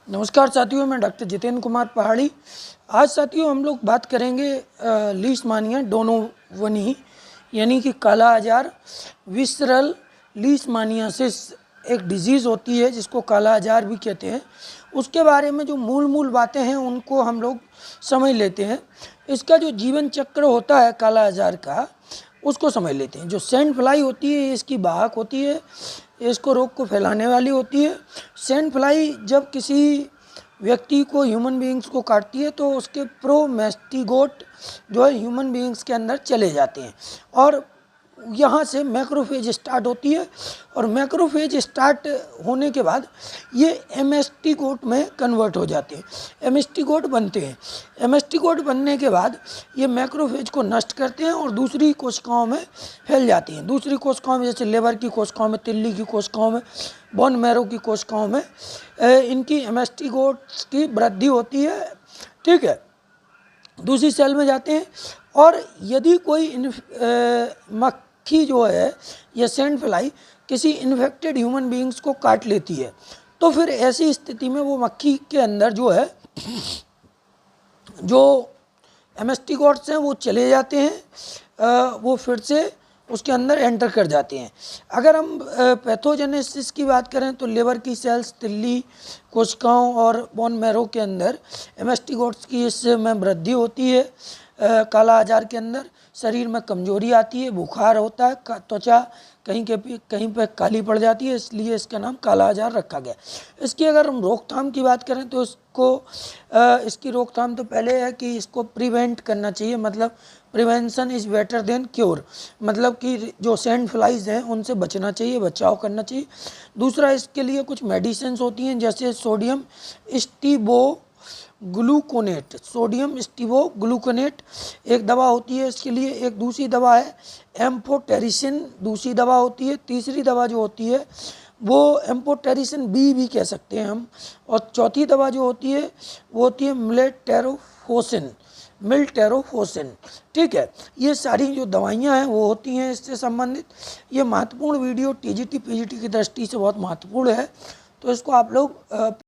नमस्कार साथियों, मैं डॉक्टर जितेंद्र कुमार पहाड़ी। आज साथियों हम लोग बात करेंगे लीशमानिया डोनोवनी यानी कि काला आजार। विसरल लीशमानियासिस एक डिजीज़ होती है जिसको काला आजार भी कहते हैं। उसके बारे में जो मूल बातें हैं उनको हम लोग समझ लेते हैं। इसका जो जीवन चक्र होता है काला आजार का, उसको समझ लेते हैं। जो सैंड फ्लाई होती है, इसकी वाहक होती है, इसको रोग को फैलाने वाली होती है। सैंड फ्लाई जब किसी व्यक्ति को, ह्यूमन बीइंग्स को काटती है तो उसके प्रोमेस्टिगोट जो है ह्यूमन बीइंग्स के अंदर चले जाते हैं और यहाँ से मैक्रोफेज स्टार्ट होती है। और मैक्रोफेज स्टार्ट होने के बाद ये एमेस्टिगोट में कन्वर्ट हो जाते हैं, एमेस्टिगोट बनते हैं। एमेस्टिगोट बनने के बाद ये मैक्रोफेज को नष्ट करते हैं और दूसरी कोशिकाओं में फैल जाती हैं। दूसरी कोशिकाओं में जैसे लेबर की कोशिकाओं में, तिल्ली की कोशिकाओं में, बोन मैरो की कोशिकाओं में इनकी एमेस्टिगोट्स की वृद्धि होती है। ठीक है, दूसरी सेल में जाते हैं। और यदि कोई मक्खी जो है या सैंड फ्लाई किसी इन्फेक्टेड ह्यूमन बीइंग्स को काट लेती है तो फिर ऐसी स्थिति में वो मक्खी के अंदर जो है जो एमेस्टिगोट्स हैं वो चले जाते हैं, वो फिर से उसके अंदर एंटर कर जाते हैं। अगर हम पैथोजेनेसिस की बात करें तो लेबर की सेल्स, तिल्ली कोशिकाओं और बोन मैरो के अंदर एमेस्टिगोट्स की इसमें वृद्धि होती है। काला आजार के अंदर शरीर में कमजोरी आती है, बुखार होता है, त्वचा कहीं पे काली पड़ जाती है, इसलिए इसका नाम काला आजार रखा गया। इसकी अगर हम रोकथाम की बात करें तो इसकी रोकथाम तो पहले है कि इसको प्रिवेंट करना चाहिए, मतलब prevention is better than cure, मतलब कि जो सैंड फ्लाइज हैं उनसे बचना चाहिए, बचाव करना चाहिए। दूसरा, इसके लिए कुछ मेडिसिन होती हैं जैसे सोडियम स्टीबोग्लूकोनेट एक दवा होती है इसके लिए। एक दूसरी दवा है एम्फोटेरिसिन, दूसरी दवा होती है। तीसरी दवा जो होती है वो एम्फोटेरिसिन बी भी कह सकते हैं हम। और चौथी दवा जो होती है वो होती है मिल्टेरोफोसिन। ठीक है, ये सारी जो दवाइयाँ हैं वो होती हैं इससे संबंधित। ये महत्वपूर्ण वीडियो टीजीटी पीजीटी की दृष्टि से बहुत महत्वपूर्ण है, तो इसको आप लोग